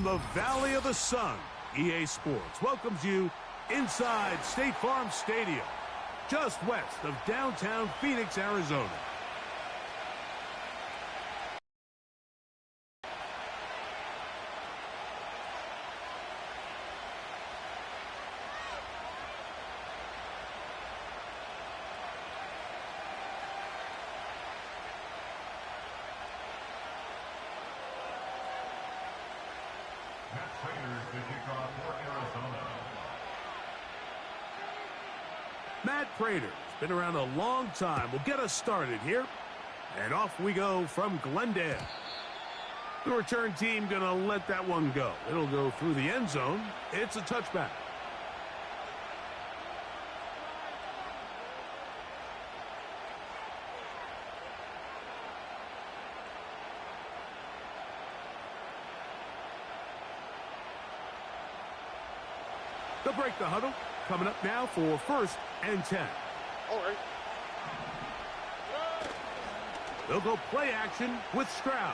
From the Valley of the Sun, EA Sports welcomes you inside State Farm Stadium, just west of downtown Phoenix, Arizona. Matt Prater's been around a long time. Will get us started here. And off we go from Glendale. The return team going to let that one go. It'll go through the end zone. It's a touchback. They'll break the huddle. Coming up now for 1st and 10. All right. They'll go play action with Stroud.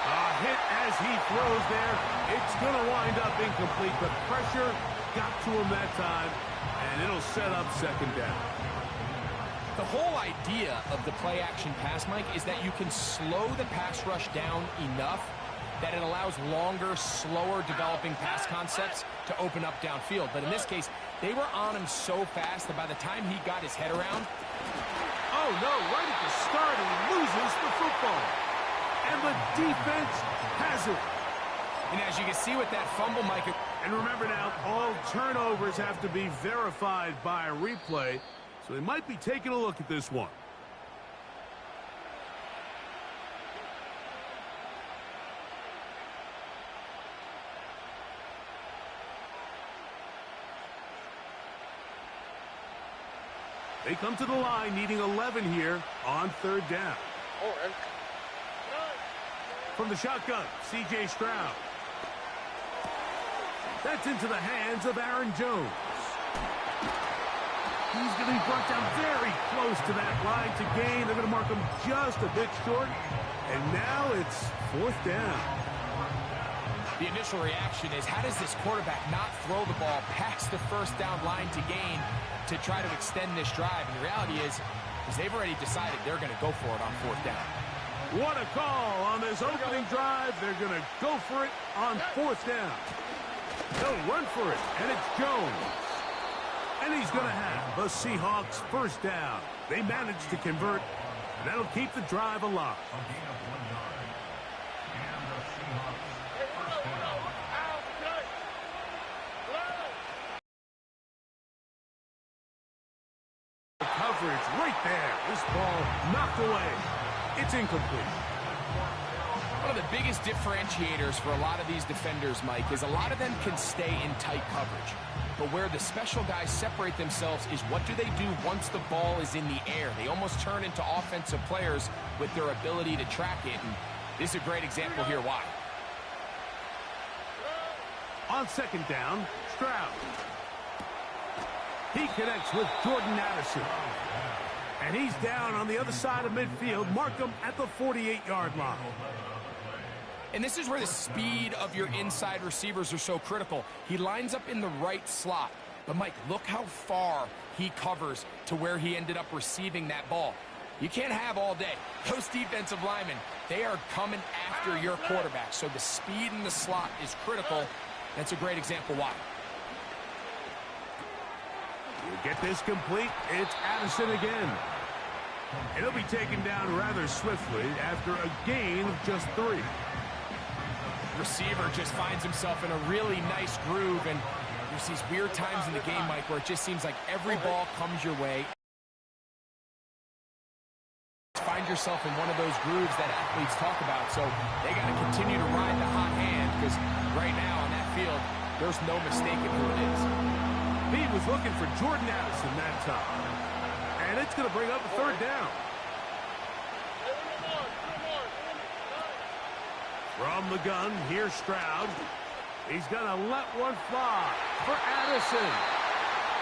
A hit as he throws there. It's going to wind up incomplete, but pressure got to him that time, and it'll set up 2nd down. The whole idea of the play action pass, Mike, is that you can slow the pass rush down enough that it allows longer, slower developing pass concepts to open up downfield. But in this case, they were on him so fast that by the time he got his head around... Oh, no, right at the start, he loses the football. And the defense has it. And as you can see with that fumble, Mike... And remember now, all turnovers have to be verified by a replay, so they might be taking a look at this one. They come to the line needing 11 here on 3rd down. All right. From the shotgun, C.J. Stroud. That's into the hands of Aaron Jones. He's going to be brought down very close to that line to gain. They're going to mark him just a bit short. And now it's 4th down. The initial reaction is, how does this quarterback not throw the ball past the 1st down line to gain to try to extend this drive? And the reality is they've already decided they're going to go for it on 4th down. What a call on this opening drive. They're going to go for it on 4th down. They'll run for it, and it's Jones. And he's going to have the Seahawks 1st down. They managed to convert, and that'll keep the drive alive. Coverage right there. This ball knocked away. It's incomplete. One of the biggest differentiators for a lot of these defenders, Mike, is a lot of them can stay in tight coverage. But where the special guys separate themselves is what do they do once the ball is in the air? They almost turn into offensive players with their ability to track it. And this is a great example here why. On 2nd down, Stroud. He connects with Jordan Addison. And he's down on the other side of midfield. Mark him at the 48-yard line. And this is where the speed of your inside receivers are so critical. He lines up in the right slot. But, Mike, look how far he covers to where he ended up receiving that ball. You can't have all day. Those defensive linemen, they are coming after your quarterback. So the speed in the slot is critical. That's a great example why. You get this complete, it's Addison again. It'll be taken down rather swiftly after a gain of just 3. Receiver just finds himself in a really nice groove, and there's these weird times in the game, Mike, where it just seems like every ball comes your way. Find yourself in one of those grooves that athletes talk about, so they got to continue to ride the hot hand, because right now on that field, there's no mistaking who it is. He was looking for Jordan Addison that time. And it's going to bring up a 3rd down. From the gun, here's Stroud. He's going to let one fly for Addison.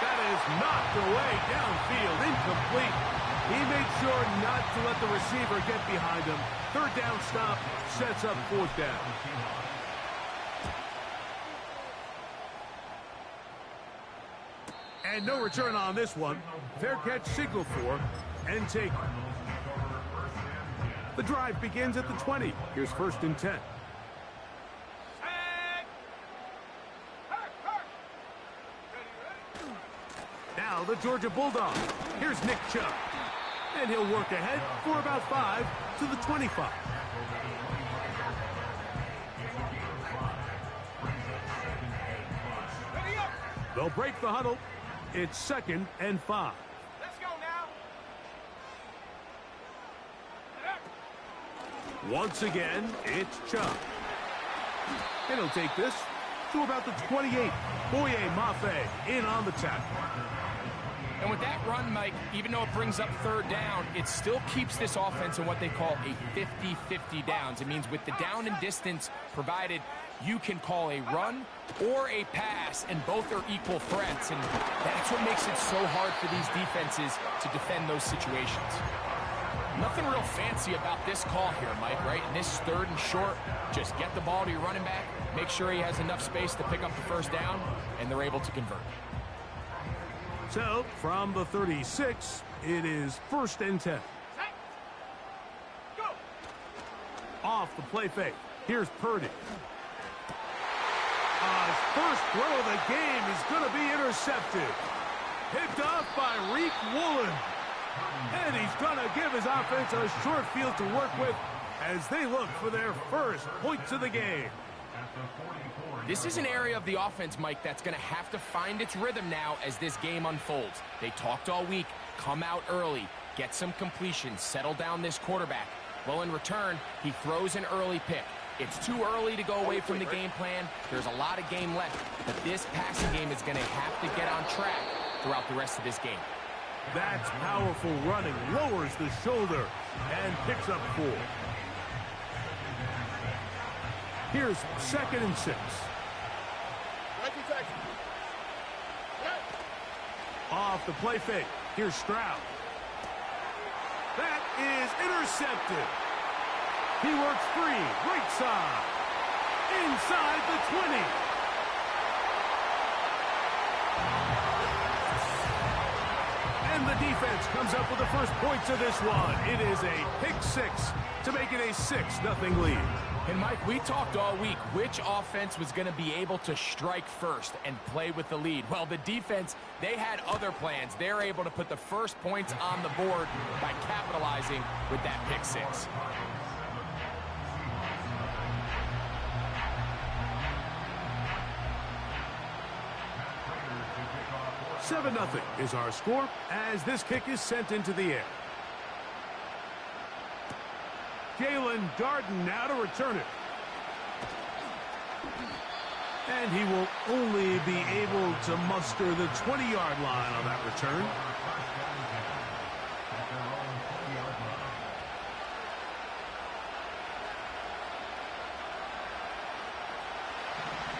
That is knocked away downfield, incomplete. He made sure not to let the receiver get behind him. third down stop sets up fourth down. And no return on this one. Fair catch signal for and take. The drive begins at the 20. Here's 1st and 10. Now the Georgia Bulldogs. Here's Nick Chubb. And he'll work ahead for about 5 to the 25. They'll break the huddle. It's 2nd and 5. Let's go now. Once again, it's Chubb. And he'll take this to about the 28. Boye Mafe in on the tackle. And with that run, Mike, even though it brings up third down, it still keeps this offense in what they call a 50-50 downs. It means with the down and distance provided, you can call a run or a pass, and both are equal threats. And that's what makes it so hard for these defenses to defend those situations. Nothing real fancy about this call here, Mike, right? In this 3rd and short, just get the ball to your running back, make sure he has enough space to pick up the first down, and they're able to convert. So, from the 36, it is 1st and 10. Go! Off the play fake. Here's Purdy. His first throw of the game is going to be intercepted. Picked off by Reek Woolen. And he's going to give his offense a short field to work with as they look for their first points of the game. This is an area of the offense, Mike, that's going to have to find its rhythm now as this game unfolds. They talked all week, come out early, get some completions, settle down this quarterback. Well, in return, he throws an early pick. It's too early to go away from the game plan. There's a lot of game left, but this passing game is going to have to get on track throughout the rest of this game. That's powerful running, lowers the shoulder, and picks up 4. Here's 2nd and 6. Off the play fake. Here's Stroud. That is intercepted. He works free, right side, inside the 20. And the defense comes up with the first points of this one. It is a pick 6 to make it a 6-0 lead. And, Mike, we talked all week which offense was going to be able to strike first and play with the lead. Well, the defense, they had other plans. They're able to put the first points on the board by capitalizing with that pick 6. Seven 0 is our score as this kick is sent into the air. Jalen Darden now to return it. And he will only be able to muster the 20-yard line on that return.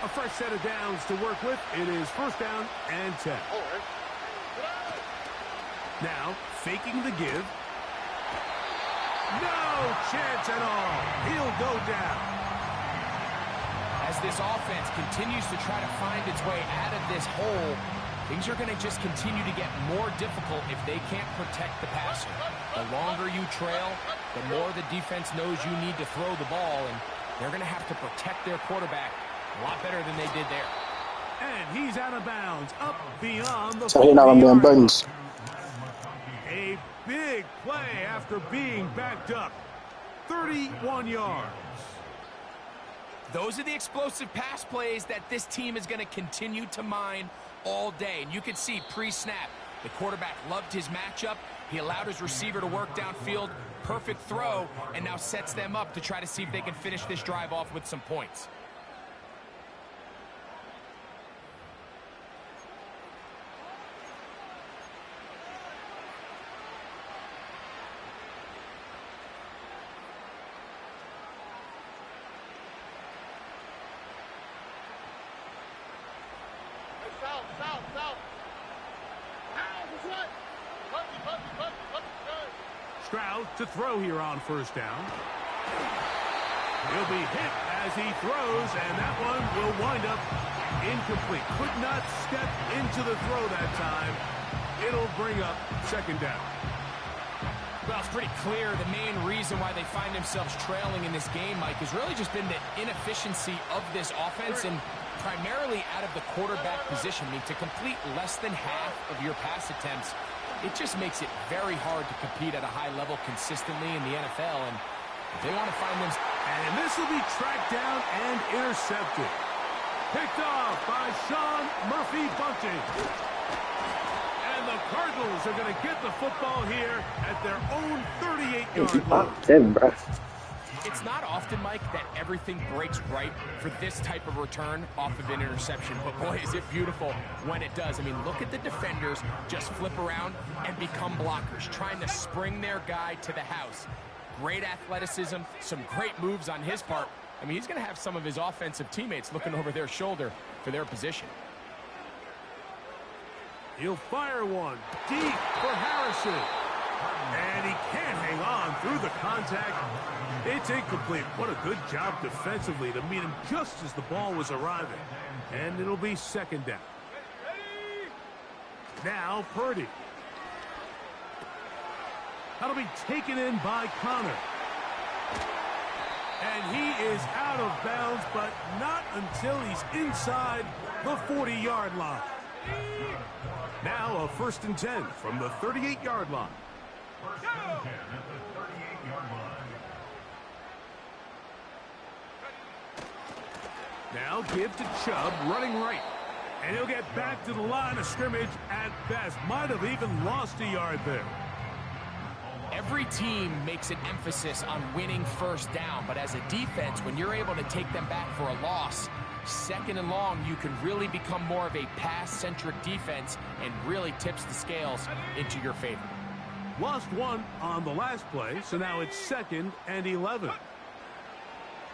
A fresh set of downs to work with. It is 1st down and 10. Now, faking the give. No chance at all. He'll go down. As this offense continues to try to find its way out of this hole, things are going to just continue to get more difficult if they can't protect the passer. The longer you trail, the more the defense knows you need to throw the ball, and they're going to have to protect their quarterback a lot better than they did there. And he's out of bounds, up beyond the So now I'm doing 40-yard line. buttons. A big play after being backed up. 31 yards. Those are the explosive pass plays that this team is going to continue to mine all day. And you can see pre-snap, the quarterback loved his matchup. He allowed his receiver to work downfield. Perfect throw, and now sets them up to try to see if they can finish this drive off with some points. Stroud to throw here on 1st down. He'll be hit as he throws, and that one will wind up incomplete. Could not step into the throw that time. It'll bring up second down. Well, it's pretty clear the main reason why they find themselves trailing in this game, Mike, has really just been the inefficiency of this offense and primarily out of the quarterback position. I mean, to complete less than half of your pass attempts, it just makes it very hard to compete at a high level consistently in the NFL. And if they want to find them... And this will be tracked down and intercepted. Picked off by Sean Murphy-Bunting. And the Cardinals are going to get the football here at their own 38-yard line. It's not often, Mike, that everything breaks right for this type of return off of an interception. But, boy, is it beautiful when it does. I mean, look at the defenders just flip around and become blockers, trying to spring their guy to the house. Great athleticism, some great moves on his part. I mean, he's going to have some of his offensive teammates looking over their shoulder for their position. He'll fire one deep for Harrison. And he can't hang on through the contact. It's incomplete. What a good job defensively to meet him just as the ball was arriving. And it'll be second down. Now Purdy. That'll be taken in by Connor. And he is out of bounds, but not until he's inside the 40-yard line. Now a 1st and 10 from the 38-yard line. Now give to Chubb, running right. And he'll get back to the line of scrimmage at best. Might have even lost a yard there. Every team makes an emphasis on winning first down, but as a defense, when you're able to take them back for a loss, 2nd and long, you can really become more of a pass-centric defense and really tips the scales into your favor. Lost one on the last play, so now it's 2nd and 11.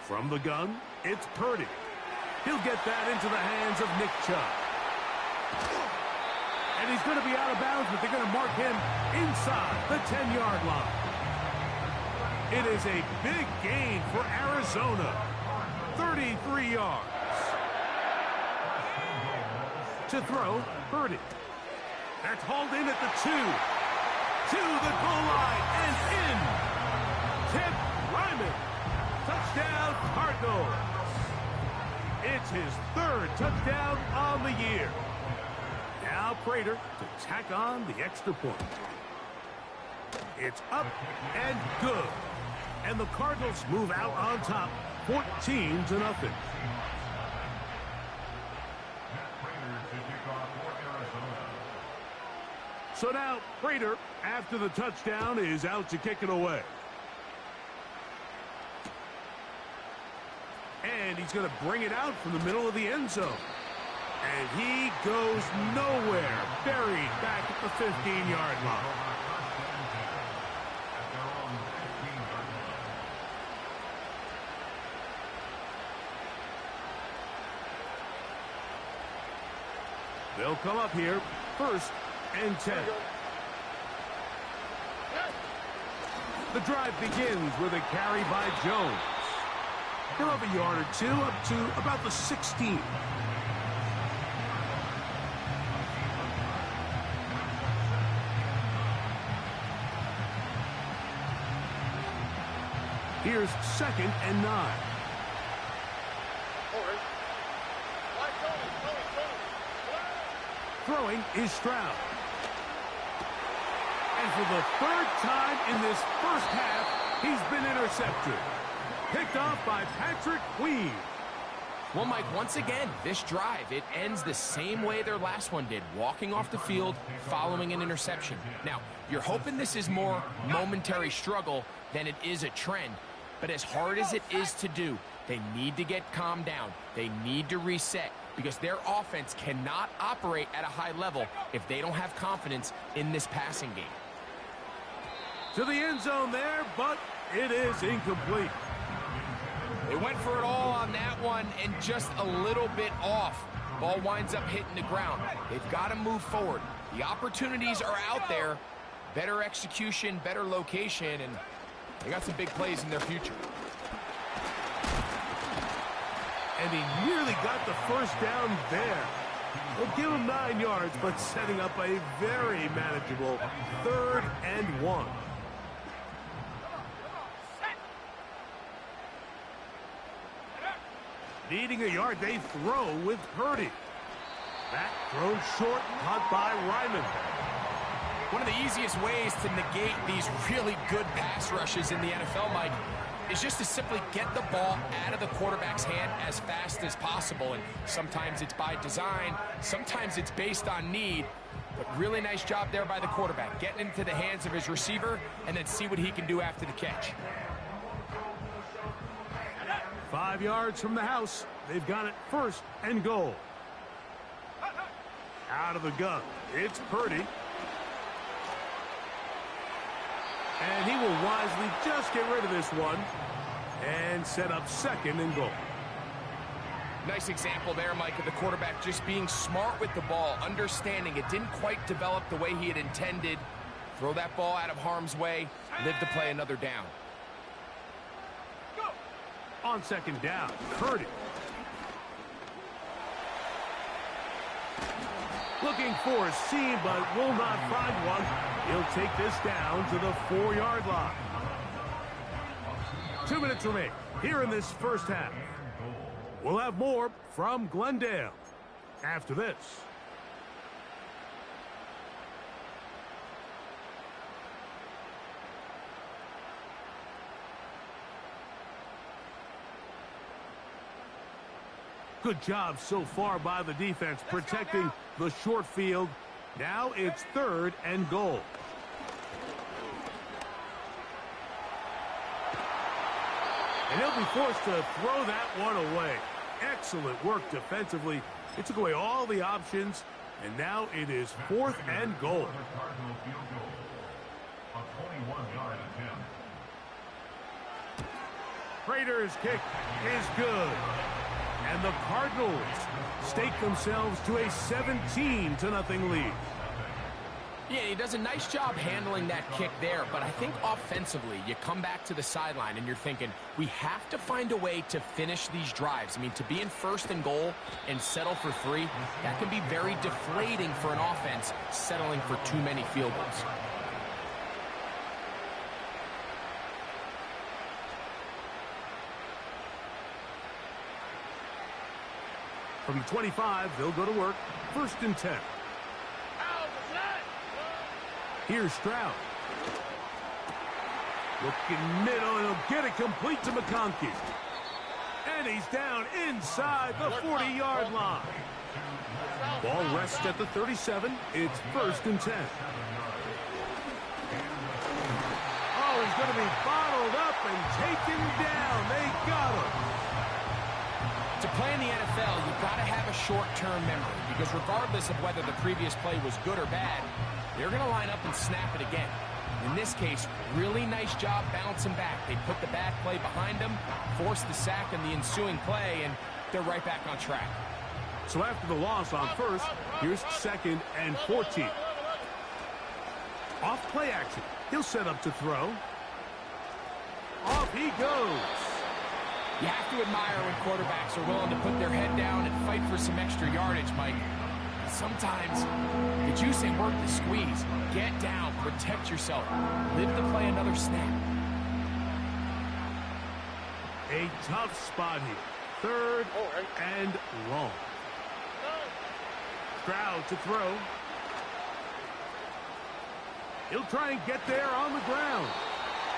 From the gun, it's Purdy. He'll get that into the hands of Nick Chubb. And he's going to be out of bounds, but they're going to mark him inside the 10-yard line. It is a big gain for Arizona. 33 yards. To throw, Purdy. That's hauled in at the 2. To the goal line and in. Tip Ryman. Touchdown, Cardinals. It's his 3rd touchdown on the year. Now Prater to tack on the extra point. It's up and good. And the Cardinals move out on top, 14-0. So now Prater, after the touchdown, is out to kick it away. And he's going to bring it out from the middle of the end zone. And he goes nowhere, buried back at the 15-yard line. They'll come up here, 1st and 10. The drive begins with a carry by Jones. He'll have a yard or two up to about the 16. Here's 2nd and 9. Throwing is Stroud. And for the 3rd time in this first half, he's been intercepted. Picked off by Patrick Queen. Well, Mike, once again, this drive, it ends the same way their last one did, walking off the field following an interception. Now, you're hoping this is more momentary struggle than it is a trend. But as hard as it is to do, they need to get calmed down. They need to reset because their offense cannot operate at a high level if they don't have confidence in this passing game. To the end zone there, but it is incomplete. They went for it all on that one and just a little bit off. Ball winds up hitting the ground. They've got to move forward. The opportunities are out there. Better execution, better location, and they got some big plays in their future. And he nearly got the first down there. We'll give him 9 yards, but setting up a very manageable 3rd and 1. Needing a yard, they throw with Purdy. Back thrown short, caught by Ryman. One of the easiest ways to negate these really good pass rushes in the NFL, Mike, is just to simply get the ball out of the quarterback's hand as fast as possible. And sometimes it's by design, sometimes it's based on need. But really nice job there by the quarterback, getting into the hands of his receiver and then see what he can do after the catch. 5 yards from the house. They've got it 1st and goal. Out of the gun. It's Purdy. And he will wisely just get rid of this one and set up 2nd and goal. Nice example there, Mike, of the quarterback just being smart with the ball, understanding it didn't quite develop the way he had intended. Throw that ball out of harm's way, live to play another down. On 2nd down, Purdy. Looking for a seam, but will not find one. He'll take this down to the 4-yard line. 2 minutes remain here in this first half. We'll have more from Glendale after this. Good job so far by the defense protecting the short field. Now it's 3rd and goal. And he'll be forced to throw that one away. Excellent work defensively. It took away all the options, and now it is 4th and goal. Raiders' kick is good. And the Cardinals stake themselves to a 17-0 lead. Yeah, he does a nice job handling that kick there, but I think offensively, you come back to the sideline and you're thinking, we have to find a way to finish these drives. I mean, to be in 1st and goal and settle for 3, that can be very deflating for an offense settling for too many field goals. From the 25, they'll go to work. 1st and 10. Here's Stroud. Looking middle, and he'll get it complete to McConkey. And he's down inside the 40-yard line. Ball rests at the 37. It's 1st and 10. Oh, he's going to be bottled up and taken down. They got him. To play in the NFL, you've got to have a short-term memory because regardless of whether the previous play was good or bad, they're going to line up and snap it again. In this case, really nice job bouncing back. They put the bad play behind them, forced the sack in the ensuing play, and they're right back on track. So after the loss on 1st, here's 2nd and 14. Off play action. He'll set up to throw. Off he goes. You have to admire when quarterbacks are willing to put their head down and fight for some extra yardage, Mike. Sometimes the juice ain't worth the squeeze. Get down, protect yourself, live to play another snap. A tough spot here. 3rd and long. Stroud to throw. He'll try and get there on the ground.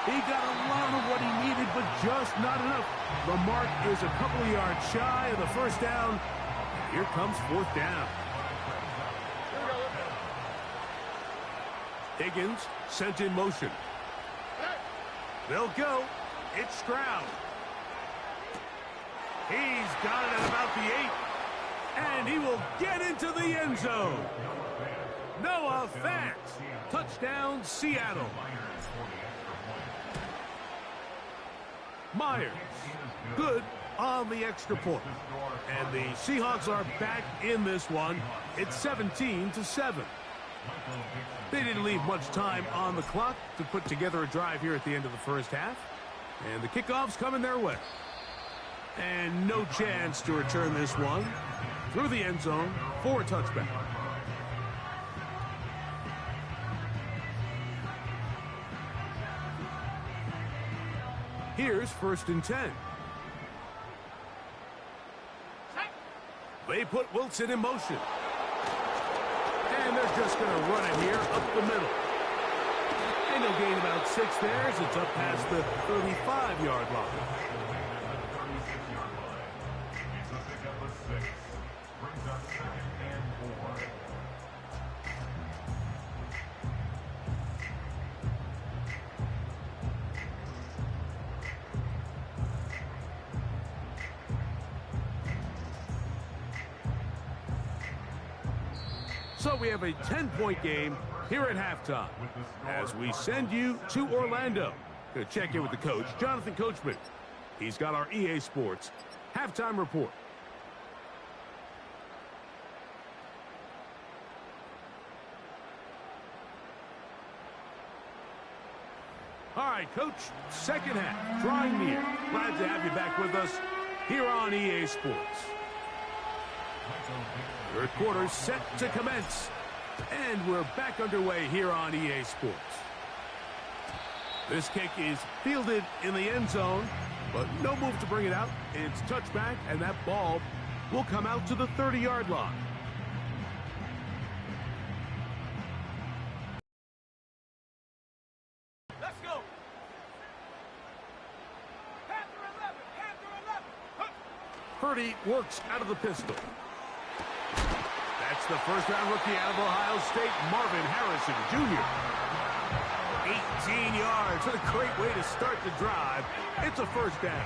He got a lot of what he needed, but just not enough. The mark is a couple of yards shy of the 1st down. Here comes 4th down. Higgins sent in motion. They'll go. It's Stroud. He's got it at about the 8. And he will get into the end zone. Noah Fant. Touchdown, Seattle. Myers, good on the extra point. And the Seahawks are back in this one. It's 17-7. They didn't leave much time on the clock to put together a drive here at the end of the first half. And the kickoff's coming their way. And no chance to return this one through the end zone for a touchback. Here's 1st and 10. They put Wilson in motion. And they're just going to run it here up the middle. And they'll gain about 6 there as it's up past the 35-yard line. So we have a 10-point game here at halftime as we send you to Orlando to check in with the coach, Jonathan Coachman. He's got our EA Sports halftime report. All right, Coach, second half, drawing near. Glad to have you back with us here on EA Sports. Third quarter set to commence. And we're back underway here on EA Sports. This kick is fielded in the end zone, but no move to bring it out. It's touchback, and that ball will come out to the 30-yard line. Let's go. Panther 11. Purdy works out of the pistol. That's the first-round rookie out of Ohio State, Marvin Harrison Jr. 18 yards. What a great way to start the drive. It's a first down.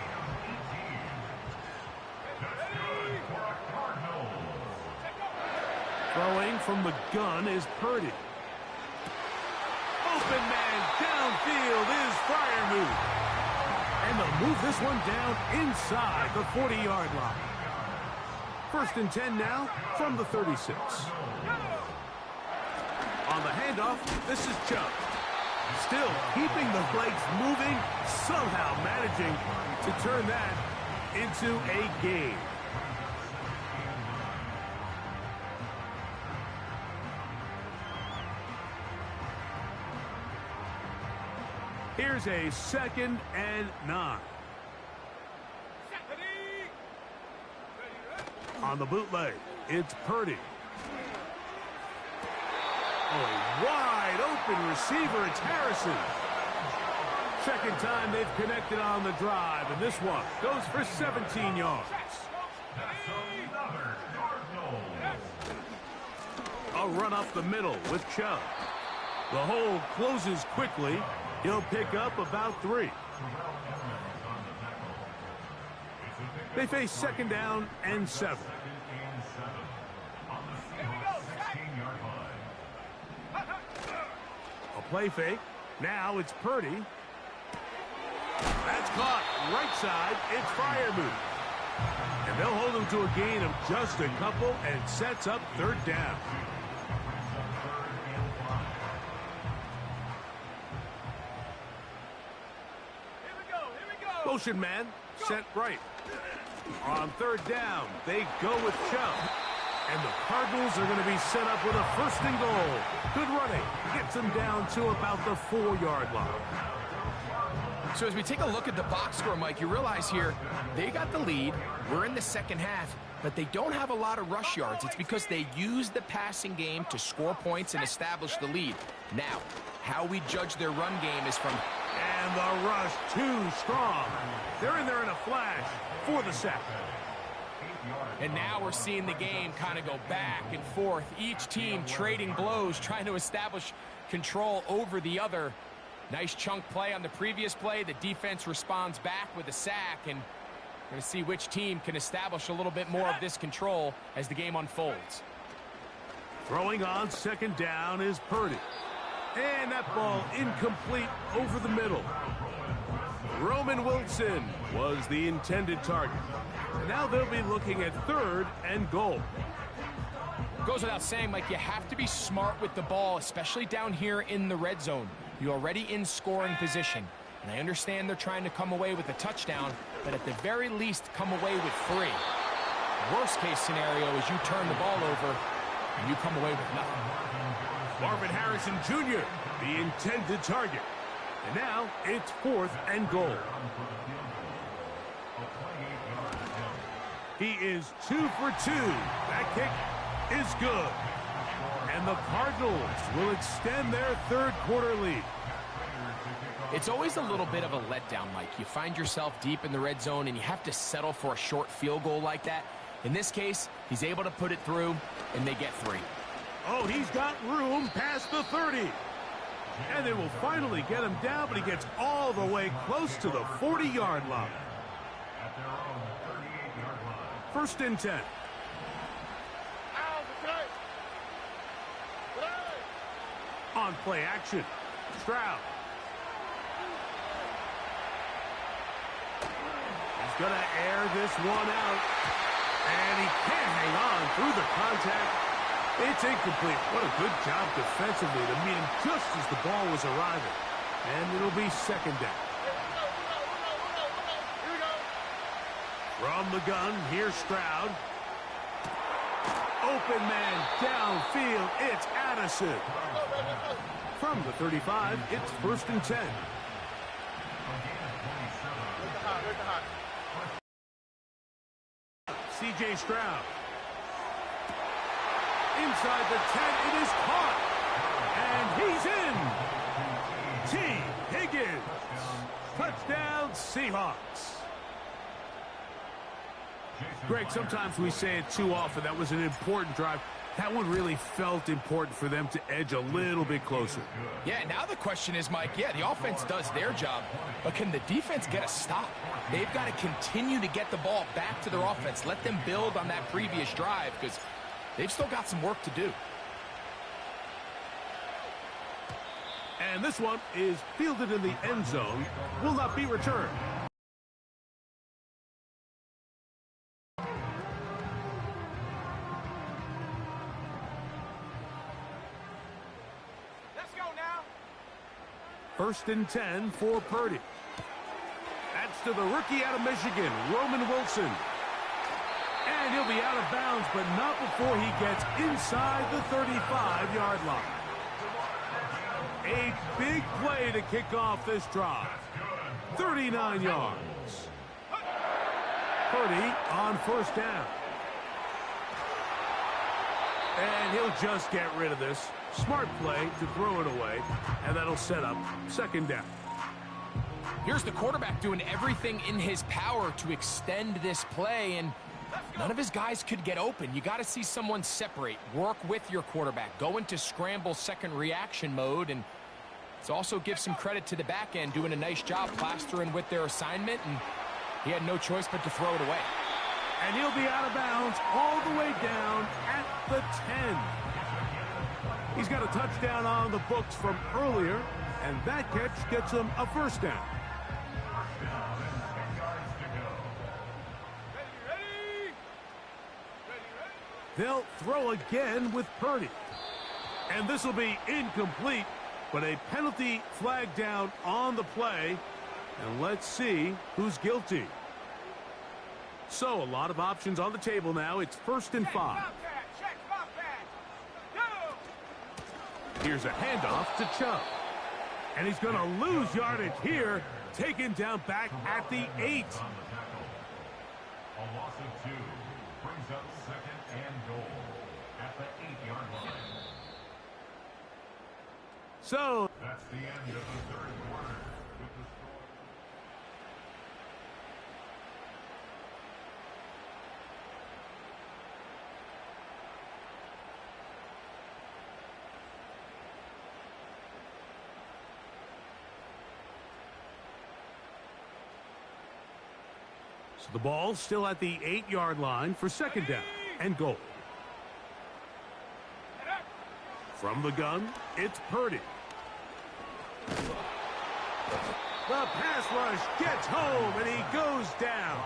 Throwing from the gun is Purdy. Open man downfield is Freiermuth. And they'll move this one down inside the 40-yard line. 1st and 10 now from the 36. On the handoff, this is Chubb. Still keeping the legs moving, somehow managing to turn that into a gain. Here's a 2nd and 9. On the bootleg, it's Purdy. A wide open receiver, it's Harrison. Second time they've connected on the drive, and this one goes for 17 yards. A run up the middle with Chubb. The hole closes quickly. He'll pick up about 3. They face 2nd down and 7. A play fake. Now it's Purdy. That's caught right side. It's Freiermuth. And they'll hold him to a gain of just a couple and sets up 3rd down. Motion man set right. On 3rd down, they go with Chubb. And the Cardinals are going to be set up with a 1st and goal. Good running. Gets them down to about the 4-yard line. So as we take a look at the box score, Mike, you realize here they got the lead. We're in the second half, but they don't have a lot of rush yards. It's because they use the passing game to score points and establish the lead. Now, how we judge their run game is from... And the rush too strong. They're in there in a flash for the sack. And now we're seeing the game kind of go back and forth. Each team trading blows, trying to establish control over the other. Nice chunk play on the previous play. The defense responds back with a sack, and we're going to see which team can establish a little bit more of this control as the game unfolds. Throwing on 2nd down is Purdy. And that ball incomplete over the middle. Roman Wilson was the intended target. And now they'll be looking at 3rd and goal. Goes without saying, Mike, you have to be smart with the ball, especially down here in the red zone. You're already in scoring position. And I understand they're trying to come away with a touchdown, but at the very least, come away with 3. Worst case scenario is you turn the ball over and you come away with nothing. Marvin Harrison Jr., the intended target. And now it's 4th and goal. He is 2 for 2. That kick is good. And the Cardinals will extend their third quarter lead. It's always a little bit of a letdown, Mike. You find yourself deep in the red zone and you have to settle for a short field goal like that. In this case, he's able to put it through, and they get 3. Oh, he's got room past the 30. And they will finally get him down, but he gets all the way close to the 40-yard line. 1st and 10. On play action, Stroud. He's going to air this one out. And he can't hang on through the contact. It's incomplete. What a good job defensively to meet him just as the ball was arriving. And it'll be 2nd down. From the gun, here's Stroud. Open man downfield. It's Addison. From the 35, it's 1st and 10. C.J. Stroud. Inside the 10, it is caught. And he's in. T. Higgins. Touchdown, Seahawks. Greg, sometimes we say it too often. That was an important drive. That one really felt important for them to edge a little bit closer. Yeah, now the question is, Mike, the offense does their job, but can the defense get a stop? They've got to continue to get the ball back to their offense. Let them build on that previous drive because they've still got some work to do. And this one is fielded in the end zone. Will not be returned. First and 10 for Purdy. That's to the rookie out of Michigan, Roman Wilson. And he'll be out of bounds, but not before he gets inside the 35-yard line. A big play to kick off this drive. 39 yards. Purdy on 1st down. And he'll just get rid of this. Smart play to throw it away, and that'll set up 2nd down. Here's the quarterback doing everything in his power to extend this play, and none of his guys could get open. You got to see someone separate, work with your quarterback, go into scramble second reaction mode, and it's also give some credit to the back end doing a nice job plastering with their assignment, and he had no choice but to throw it away. And he'll be out of bounds all the way down at the 10. He's got a touchdown on the books from earlier, and that catch gets him a 1st down. They'll throw again with Purdy. And this will be incomplete, but a penalty flag down on the play. And let's see who's guilty. So a lot of options on the table now. It's 1st and 5. Here's a handoff to Chubb. And he's going to lose yardage here. Taken down back at the 8. A loss of 2 brings up 2nd and goal at the 8-yard line. So that's the end of the 3rd quarter. With the score. So the ball's still at the 8-yard line for 2nd down and goal. From the gun, it's Purdy. The pass rush gets home, and he goes down.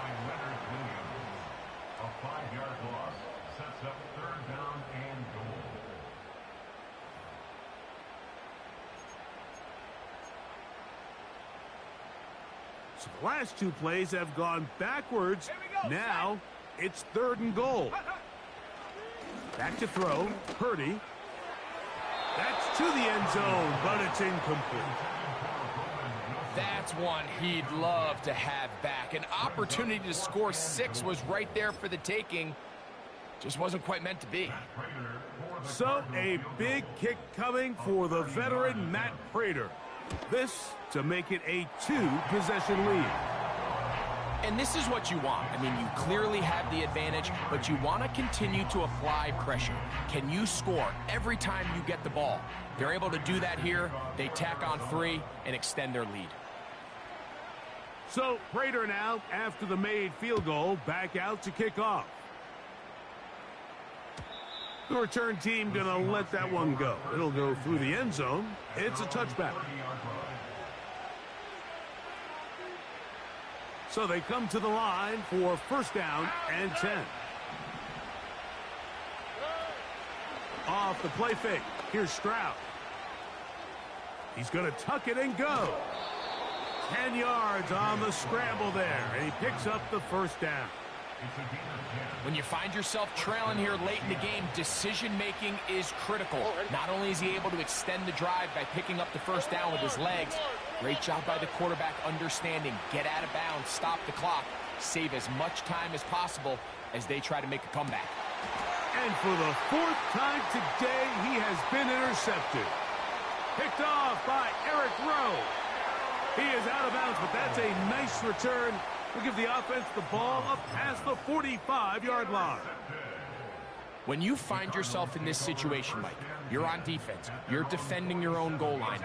A 5-yard loss sets up 3rd down and goal. last two plays have gone backwards. Now it's 3rd and goal. Back to throw. Purdy. That's to the end zone, but it's incomplete. That's one he'd love to have back. An opportunity to score 6 was right there for the taking. Just wasn't quite meant to be. So a big kick coming for the veteran Matt Prater. This to make it a 2-possession lead. And this is what you want. I mean, you clearly have the advantage, but you want to continue to apply pressure. Can you score every time you get the ball? They're able to do that here. They tack on 3 and extend their lead. So Prater now, after the made field goal, back out to kick off. The return team going to let that one go. It'll go through the end zone. It's a touchback. So they come to the line for 1st down and 10. Off the play fake. Here's Stroud. He's going to tuck it and go. 10 yards on the scramble there. And he picks up the 1st down. When you find yourself trailing here late in the game, decision-making is critical. Not only is he able to extend the drive by picking up the 1st down with his legs, great job by the quarterback understanding, get out of bounds, stop the clock, save as much time as possible as they try to make a comeback. And for the 4th time today, he has been intercepted. Picked off by Eric Rowe. He is out of bounds, but that's a nice return. We'll give the offense the ball up past the 45-yard line. When you find yourself in this situation, Mike, you're on defense, you're defending your own goal line,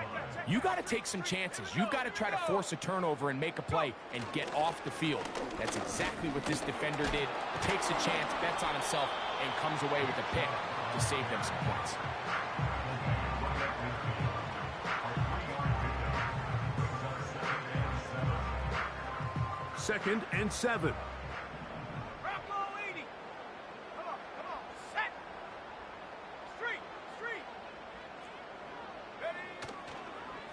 you got to take some chances. You've got to try to force a turnover and make a play and get off the field. That's exactly what this defender did. Takes a chance, bets on himself, and comes away with a pick to save them some points. 2nd and 7. Bravo 80. Come on. Set. Street. Ready.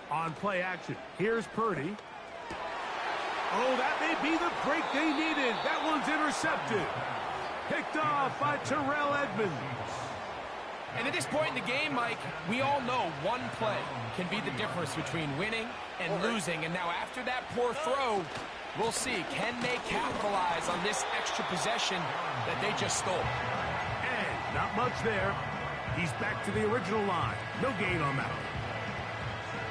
On play action, here's Purdy. Oh, that may be the break they needed. That one's intercepted. Picked off by Terrell Edmonds. And at this point in the game, Mike, we all know one play can be the difference between winning and losing. And now after that poor throw, we'll see, can they capitalize on this extra possession that they just stole? And not much there. He's back to the original line. No gain on that.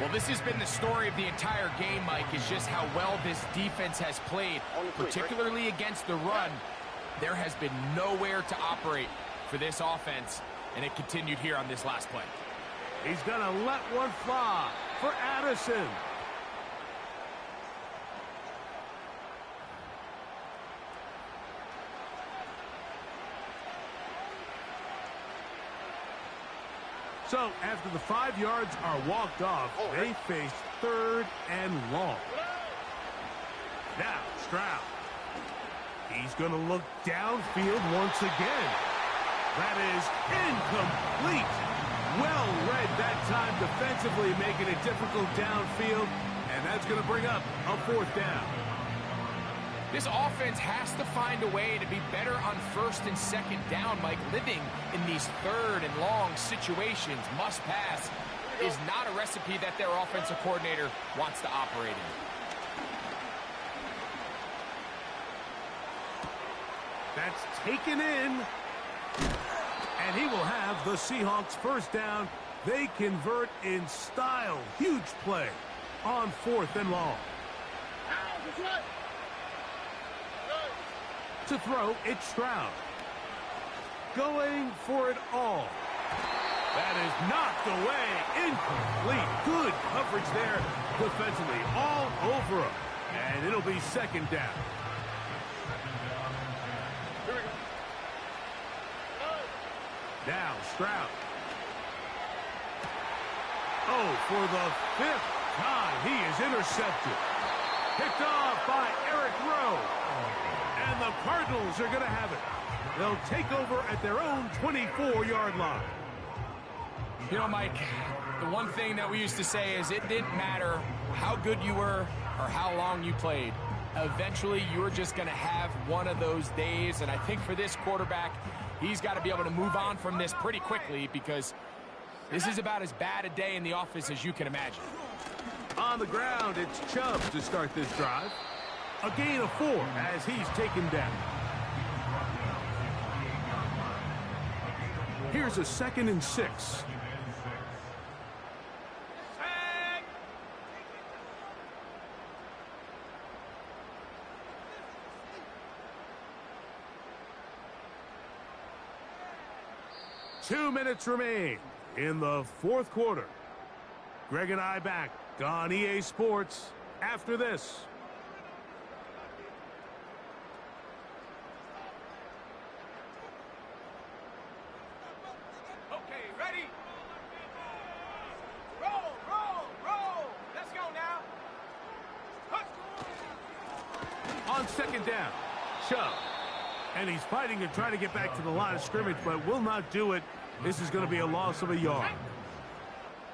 Well, this has been the story of the entire game, Mike, is just how well this defense has played, particularly against the run. There has been nowhere to operate for this offense, and it continued here on this last play. He's going to let one fly for Addison. So, after the 5 yards are walked off, they face 3rd and long. Now, Stroud. He's going to look downfield once again. That is incomplete. Well read that time defensively, making it difficult downfield, and that's going to bring up a 4th down. This offense has to find a way to be better on 1st and 2nd down, Mike. Living in these 3rd and long situations, must pass, is not a recipe that their offensive coordinator wants to operate in. That's taken in. And he will have the Seahawks 1st down. They convert in style. Huge play on 4th and long. To throw, it's Stroud. Going for it all. That is knocked away. Incomplete. Good coverage there defensively. All over him. And it'll be 2nd down. Now Stroud. Oh, for the 5th time, he is intercepted. Picked off by Eric Rowe. And the Cardinals are going to have it. They'll take over at their own 24-yard line. You know, Mike, the one thing that we used to say is it didn't matter how good you were or how long you played. Eventually, you're just going to have one of those days, and I think for this quarterback, he's got to be able to move on from this pretty quickly because this is about as bad a day in the office as you can imagine. On the ground, it's Chubb to start this drive. A gain of 4 as he's taken down. Here's a 2nd and 6. Set. 2 minutes remain in the 4th quarter. Greg and I back on EA Sports after this. Okay, ready? Roll, roll, roll. Let's go now. On 2nd down, Chubb. And he's fighting to try to get back to the line of scrimmage, but will not do it. This is going to be a loss of a yard.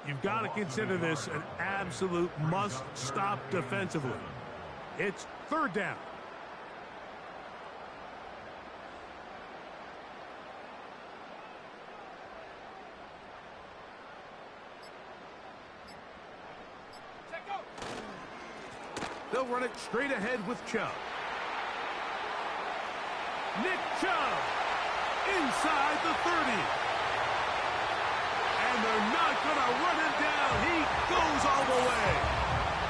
You've got to consider this an absolute must-stop defensively. It's 3rd down. Set go. They'll run it straight ahead with Chubb. Nick Chubb inside the 30. And they're not going to run him down. He goes all the way.